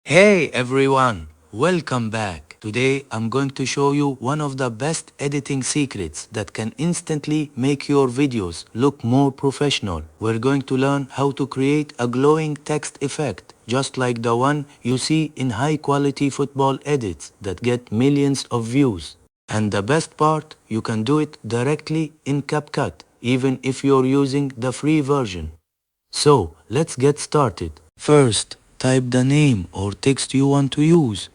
Hey everyone, welcome back. Today I'm going to show you one of the best editing secrets that can instantly make your videos look more professional. We're going to learn how to create a glowing text effect, just like the one you see in high quality football edits that get millions of views. And the best part, you can do it directly in CapCut, even if you're using the free version. So, let's get started. First, type the name or text you want to use.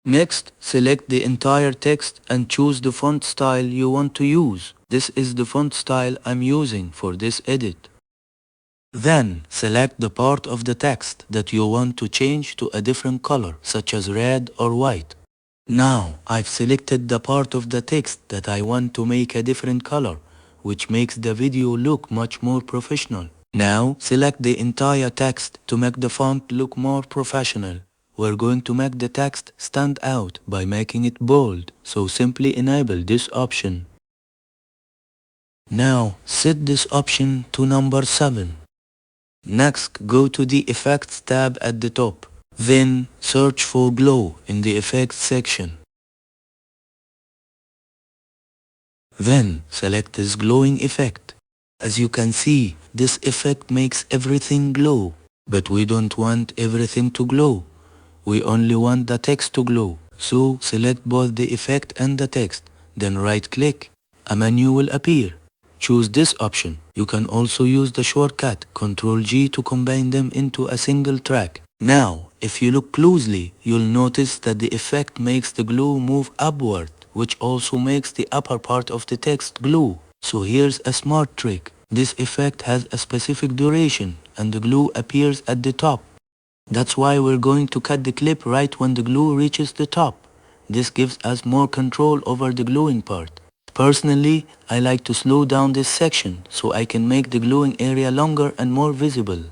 Next, select the entire text and choose the font style you want to use. This is the font style I'm using for this edit. Then, select the part of the text that you want to change to a different color, such as red or white. Now, I've selected the part of the text that I want to make a different color, which makes the video look much more professional. Now, select the entire text to make the font look more professional. We're going to make the text stand out by making it bold, so simply enable this option. Now, set this option to number 7. Next, go to the Effects tab at the top. Then, search for Glow in the Effects section. Then, select this glowing effect. As you can see, this effect makes everything glow. But we don't want everything to glow. We only want the text to glow. So, select both the effect and the text. Then right-click. A menu will appear. Choose this option. You can also use the shortcut Ctrl-G to combine them into a single track. Now, if you look closely, you'll notice that the effect makes the glow move upward, which also makes the upper part of the text glow. So here's a smart trick. This effect has a specific duration, and the glow appears at the top. That's why we're going to cut the clip right when the glue reaches the top. This gives us more control over the gluing part. Personally, I like to slow down this section so I can make the gluing area longer and more visible.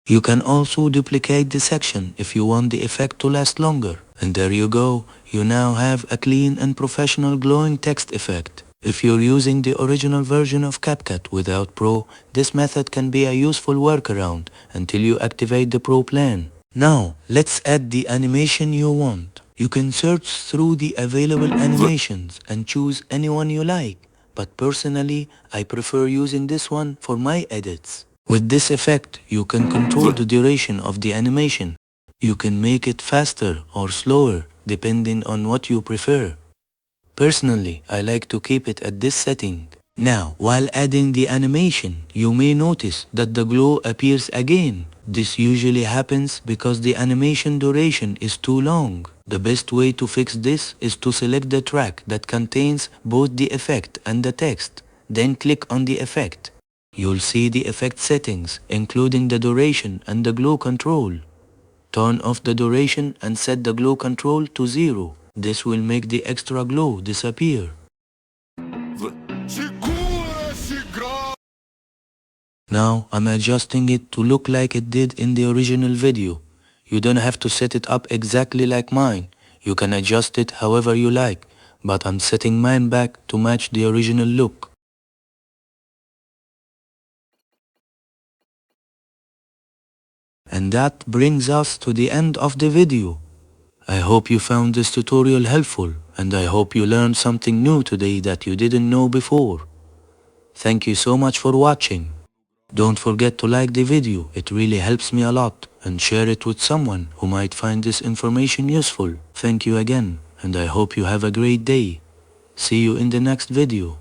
You can also duplicate the section if you want the effect to last longer. And there you go, you now have a clean and professional glowing text effect. If you're using the original version of CapCut without Pro, this method can be a useful workaround until you activate the Pro plan. Now, let's add the animation you want. You can search through the available animations and choose any one you like, but personally, I prefer using this one for my edits. With this effect, you can control the duration of the animation. You can make it faster or slower, depending on what you prefer. Personally, I like to keep it at this setting. Now, while adding the animation, you may notice that the glow appears again. This usually happens because the animation duration is too long. The best way to fix this is to select the track that contains both the effect and the text. Then click on the effect. You'll see the effect settings, including the duration and the glow control. Turn off the duration and set the glow control to 0. This will make the extra glow disappear. Now I'm adjusting it to look like it did in the original video. You don't have to set it up exactly like mine. You can adjust it however you like, but I'm setting mine back to match the original look. And that brings us to the end of the video. I hope you found this tutorial helpful, and I hope you learned something new today that you didn't know before. Thank you so much for watching. Don't forget to like the video, it really helps me a lot, and share it with someone who might find this information useful. Thank you again, and I hope you have a great day. See you in the next video.